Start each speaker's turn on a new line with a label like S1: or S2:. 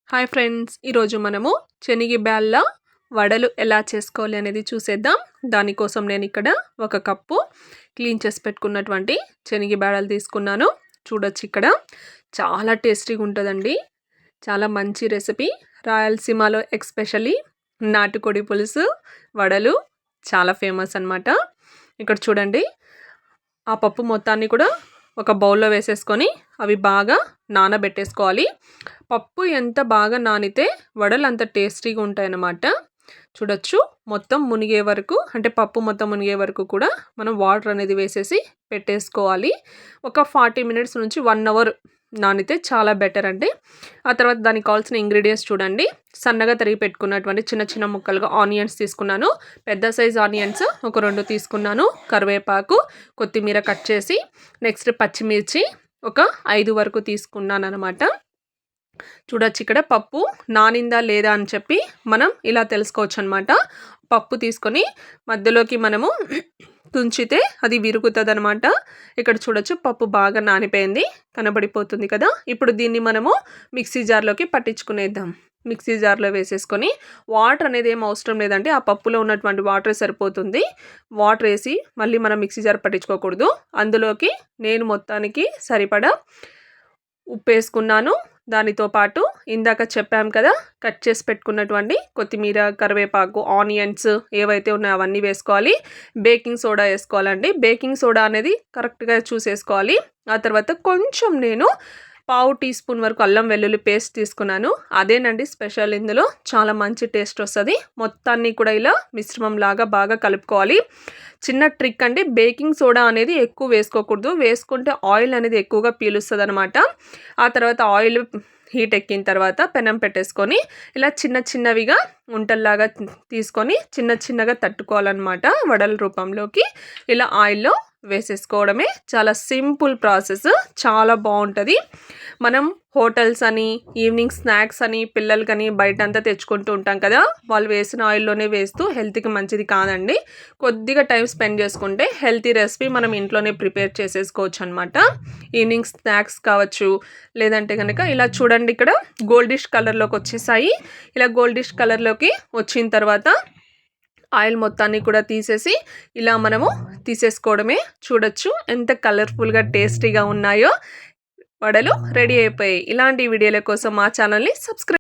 S1: Hi friends, ఈరోజు మనము శనగ బ్యాళ్ళ వడలు ఎలా చేసుకోవాలి అనేది చూసేద్దాం. దానికోసం నేను ఇక్కడ ఒక కప్పు క్లీన్ చేసి పెట్టుకున్నటువంటి శనగ బ్యాళ్ళలు తీసుకున్నాను. చూడొచ్చు, ఇక్కడ చాలా టేస్టీగా ఉంటుందండి. చాలా మంచి రెసిపీ. రాయలసీమలో ఎక్స్పెషల్లీ నాటుకోడి పులుసు వడలు చాలా ఫేమస్ అన్నమాట. ఇక్కడ చూడండి, ఆ పప్పు మొత్తాన్ని కూడా ఒక బౌల్లో వేసేసుకొని అవి బాగా నానబెట్టేసుకోవాలి. పప్పు ఎంత బాగా నానితే వడలు అంత టేస్టీగా ఉంటాయన్నమాట. చూడొచ్చు, మొత్తం మునిగే వరకు, అంటే పప్పు మొత్తం మునిగే వరకు కూడా మనం వాటర్ అనేది వేసేసి పెట్టేసుకోవాలి. ఒక 40 మినిట్స్ నుంచి 1 అవర్ నానితే చాలా బెటర్ అండి. ఆ తర్వాత దానికి కావాల్సిన ఇంగ్రీడియంట్స్ చూడండి. సన్నగా తరిగి పెట్టుకున్నటువంటి చిన్న చిన్న ముక్కలుగా ఆనియన్స్ తీసుకున్నాను. పెద్ద సైజ్ ఆనియన్స్ ఒక 2 తీసుకున్నాను. కరివేపాకు, కొత్తిమీర కట్ చేసి, నెక్స్ట్ పచ్చిమిర్చి ఒక 5 వరకు తీసుకున్నాను అనమాట. చూడొచ్చు, ఇక్కడ పప్పు నానిందా లేదా అని చెప్పి మనం ఇలా తెలుసుకోవచ్చు అనమాట. పప్పు తీసుకొని మధ్యలోకి మనము తుంచితే అది విరుగుతుంది అనమాట. ఇక్కడ చూడొచ్చు, పప్పు బాగా నానిపోయింది, కనబడిపోతుంది కదా. ఇప్పుడు దీన్ని మనము మిక్సీ జార్లోకి పట్టించుకునేద్దాం. మిక్సీ జార్లో వేసేసుకొని వాటర్ అనేది ఏం అవసరం లేదండి, ఆ పప్పులో ఉన్నటువంటి వాటర్ సరిపోతుంది. వాటర్ వేసి మళ్ళీ మనం మిక్సీ జార్ పట్టించుకోకూడదు. అందులోకి నేను మొత్తానికి సరిపడా ఉప్పు వేసుకున్నాను. దానితో పాటు ఇందాక చెప్పాం కదా, కట్ చేసి పెట్టుకున్నటువంటి కొత్తిమీర, కరివేపాకు, ఆనియన్స్ ఏవైతే ఉన్నాయో అవన్నీ వేసుకోవాలి. బేకింగ్ సోడా వేసుకోవాలండి. బేకింగ్ సోడా అనేది కరెక్ట్గా చూసేసుకోవాలి. ఆ తర్వాత కొంచెం నేను 1/2 టీ స్పూన్ వరకు అల్లం వెల్లుల్లి పేస్ట్ తీసుకున్నాను. అదేనండి స్పెషల్, ఇందులో చాలా మంచి టేస్ట్ వస్తుంది. మొత్తాన్ని కూడా ఇలా మిశ్రమం లాగా బాగా కలుపుకోవాలి. చిన్న ట్రిక్ అండి, బేకింగ్ సోడా అనేది ఎక్కువ వేసుకోకూడదు. వేసుకుంటే ఆయిల్ అనేది ఎక్కువగా పీలుస్తుంది అనమాట. ఆ తర్వాత ఆయిల్ హీట్ ఎక్కిన తర్వాత పెనం పెట్టేసుకొని ఇలా చిన్న చిన్నవిగా ఉంటల్లాగా తీసుకొని చిన్న చిన్నగా తట్టుకోవాలన్నమాట. వడల రూపంలోకి ఇలా ఆయిల్లో వేసేసుకోవడమే. చాలా సింపుల్ ప్రాసెస్, చాలా బాగుంటుంది. మనం హోటల్స్ అని, ఈవినింగ్ స్నాక్స్ అని పిల్లలకని బయటంతా తెచ్చుకుంటూ ఉంటాం కదా, వాళ్ళు వేసిన ఆయిల్లోనే వేస్తూ హెల్త్కి మంచిది కాదండి. కొద్దిగా టైం స్పెండ్ చేసుకుంటే హెల్తీ రెసిపీ మనం ఇంట్లోనే ప్రిపేర్ చేసేసుకోవచ్చు అనమాట. ఈవినింగ్ స్నాక్స్ కావచ్చు, లేదంటే కనుక ఇలా చూడండి, ఇక్కడ గోల్డిష్ కలర్లోకి వచ్చేసాయి. ఇలా గోల్డిష్ కలర్లోకి వచ్చిన తర్వాత ఆయిల్ మొత్తాన్ని కూడా తీసేసి ఇలా మనము తీసేసుకోవడమే. చూడొచ్చు ఎంత కలర్ఫుల్గా టేస్టీగా ఉన్నాయో. వడలు రెడీ అయిపోయాయి. ఇలాంటి వీడియోల కోసం మా ఛానల్ని సబ్స్క్రైబ్